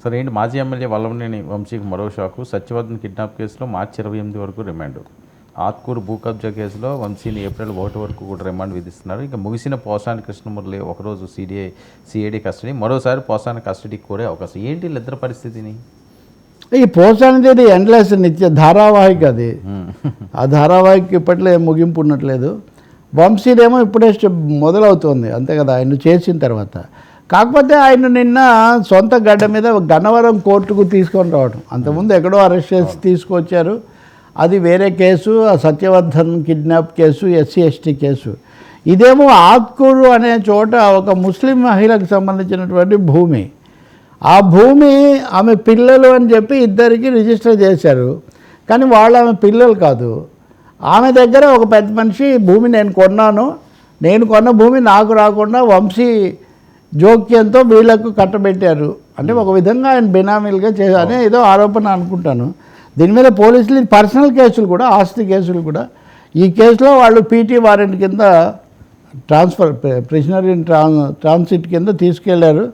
సరే ఏంటి మాజీ ఎమ్మెల్యే వల్లభనేని వంశీకి మరో షాకు. సత్యవర్ధన్ కిడ్నాప్ కేసులో మార్చి 28 వరకు రిమాండ్. ఆత్కూరు భూ కబ్జా కేసులో వంశీని ఏప్రిల్ 1 వరకు కూడా రిమాండ్ విధిస్తున్నారు. ఇక ముగిసిన పోసాని కృష్ణమురళి ఒకరోజు సిఐడి కస్టడీ, మరోసారి పోసాని కస్టడీకి కోరే అవకాశం. ఏంటి వీళ్ళిద్దరి పరిస్థితిని? ఈ పోసానిది ఎండ్లెస్ నిత్య ధారావాహిక అది. ఆ ధారావాహిక ఇప్పట్లో ఏం ముగింపు ఉండట్లేదు. వంశీదేమో ఇప్పుడే మొదలవుతుంది అంతే కదా ఆయన చేసిన తర్వాత. కాకపోతే ఆయన నిన్న సొంత గడ్డ మీద గన్నవరం కోర్టుకు తీసుకొని రావడం, అంతకుముందు ఎక్కడో అరెస్ట్ చేసి తీసుకొచ్చారు. అది వేరే కేసు, ఆ Satyavardhan kidnap case, SC/ST case. ఇదేమో ఆత్కూరు అనే చోట ఒక ముస్లిం మహిళకు సంబంధించినటువంటి భూమి. ఆ భూమి ఆమె పిల్లలు అని చెప్పి ఇద్దరికి రిజిస్టర్ చేశారు. కానీ వాళ్ళు ఆమె పిల్లలు కాదు. ఆమె దగ్గర ఒక పెద్ద మనిషి భూమి నేను కొన్నాను, నేను కొన్న భూమి నాకు రాకుండా వంశీ జోక్యంతో వీళ్లకు కట్టబెట్టారు అంటే ఒక విధంగా ఆయన బినామీలుగా చేశారని ఏదో ఆరోపణ అనుకుంటాను. దీని మీద పోలీసులు పర్సనల్ కేసులు కూడా, ఆస్తి కేసులు కూడా, ఈ కేసులో వాళ్ళు PT వారెంట్ కింద ప్రిజనర్ ఇన్ ట్రాన్సిట్ కింద తీసుకెళ్లారు.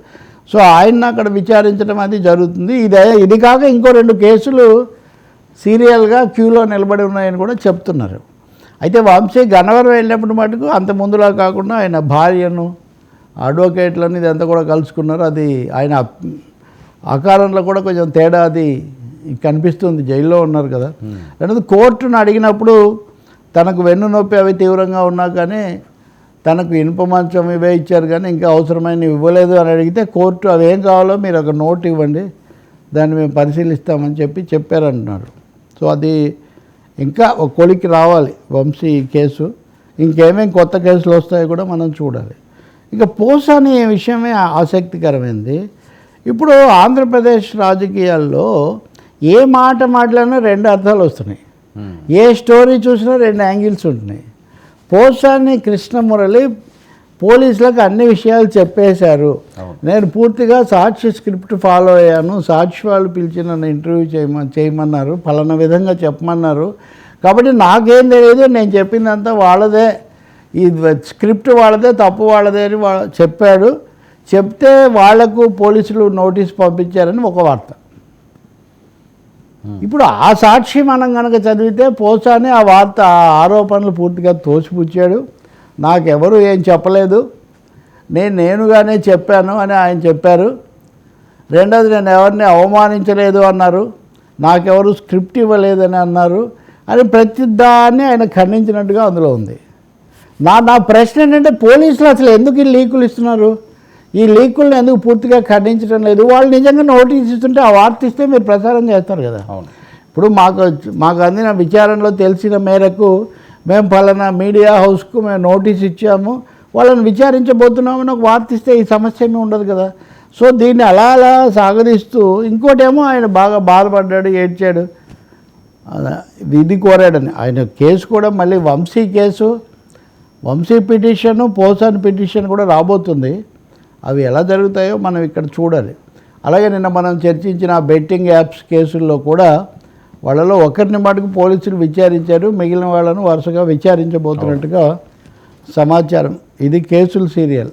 సో ఆయన్ని అక్కడ విచారించడం అది జరుగుతుంది. ఇది కాక ఇంకో 2 కేసులు సీరియల్గా క్యూలో నిలబడి ఉన్నాయని కూడా చెప్తున్నారు. అయితే వంశీ గన్నవరం వెళ్ళినప్పుడు మటుకు అంత ముందులా కాకుండా ఆయన భార్యను, అడ్వకేట్లను ఇదంతా కూడా కలుసుకున్నారు. అది ఆయన ఆకారంలో కూడా కొంచెం తేడా అది కనిపిస్తుంది. జైల్లో ఉన్నారు కదా. రెండోది కోర్టును అడిగినప్పుడు తనకు వెన్ను నొప్పి అవి తీవ్రంగా ఉన్నా కానీ తనకు ఇనుప మంచం ఇవే ఇచ్చారు కానీ ఇంకా అవసరమైన ఇవ్వలేదు అని అడిగితే కోర్టు అవేం కావాలో మీరు ఒక నోట్ ఇవ్వండి, దాన్ని మేము పరిశీలిస్తామని చెప్పారంటున్నారు. సో అది ఇంకా ఒక కొలికి రావాలి వంశీ కేసు. ఇంకేమేమి కొత్త కేసులు వస్తాయో కూడా మనం చూడాలి. ఇక పోసాని విషయమే ఆసక్తికరమైంది. ఇప్పుడు ఆంధ్రప్రదేశ్ రాజకీయాల్లో ఏ మాట మాట్లాడినా 2 అర్థాలు వస్తున్నాయి. ఏ స్టోరీ చూసినా 2 యాంగిల్స్ ఉంటున్నాయి. పోసాని కృష్ణమురళి పోలీసులకు అన్ని విషయాలు చెప్పేశారు. నేను పూర్తిగా సాక్షి స్క్రిప్ట్ ఫాలో అయ్యాను, సాక్షి వాళ్ళు పిలిచి నన్ను ఇంటర్వ్యూ చేయమన్నారు, ఫలానా విధంగా చెప్పమన్నారు, కాబట్టి నాకేం తెలియదు, నేను చెప్పిందంతా వాళ్ళదే, ఈ స్క్రిప్ట్ వాళ్ళదే, తప్పు వాళ్ళదే అని చెప్పాడు. చెప్తే వాళ్లకు పోలీసులు నోటీస్ పంపించారని ఒక వార్త. ఇప్పుడు ఆ సాక్షి మనం కనుక చదివితే పోసాని ఆ వార్త, ఆ ఆరోపణలు పూర్తిగా తోసిపుచ్చాడు. నాకెవరు ఏం చెప్పలేదు, నేనుగానే చెప్పాను అని ఆయన చెప్పారు. రెండోది నేను ఎవరిని అవమానించలేదు అన్నారు, నాకెవరు స్క్రిప్ట్ ఇవ్వలేదని అన్నారు అని ప్రతిదాన్ని ఆయన ఖండించినట్టుగా అందులో ఉంది. నా ప్రశ్న ఏంటంటే పోలీసులు అసలు ఎందుకు ఈ లీకులు ఇస్తున్నారు? ఈ లీకులను ఎందుకు పూర్తిగా ఖండించడం లేదు? వాళ్ళు నిజంగా నోటీస్ ఇస్తుంటే ఆ వార్త ఇస్తే మీరు ప్రచారం చేస్తారు కదా. ఇప్పుడు మాకు అందిన విచారణలో తెలిసిన మేరకు మేము పలానా మీడియా హౌస్కు మేము నోటీస్ ఇచ్చాము, వాళ్ళని విచారించబోతున్నామని ఒక వార్త ఇస్తే ఈ సమస్య ఏమీ ఉండదు కదా. సో దీన్ని అలా సాగదీస్తూ ఇంకోటేమో ఆయన బాగా బాధపడ్డాడు, ఏడ్చాడు, ఇది కోరాడని. ఆయన కేసు కూడా మళ్ళీ Vamsi case, Vamsi petition, Posani petition కూడా రాబోతుంది. అవి ఎలా జరుగుతాయో మనం ఇక్కడ చూడాలి. అలాగే నిన్న మనం చర్చించిన బెట్టింగ్ యాప్స్ కేసుల్లో కూడా వాళ్ళలో ఒకరిని మటుకు పోలీసులు విచారించారు, మిగిలిన వాళ్ళను వరుసగా విచారించబోతున్నట్టుగా సమాచారం. ఇది కేసుల సీరియల్.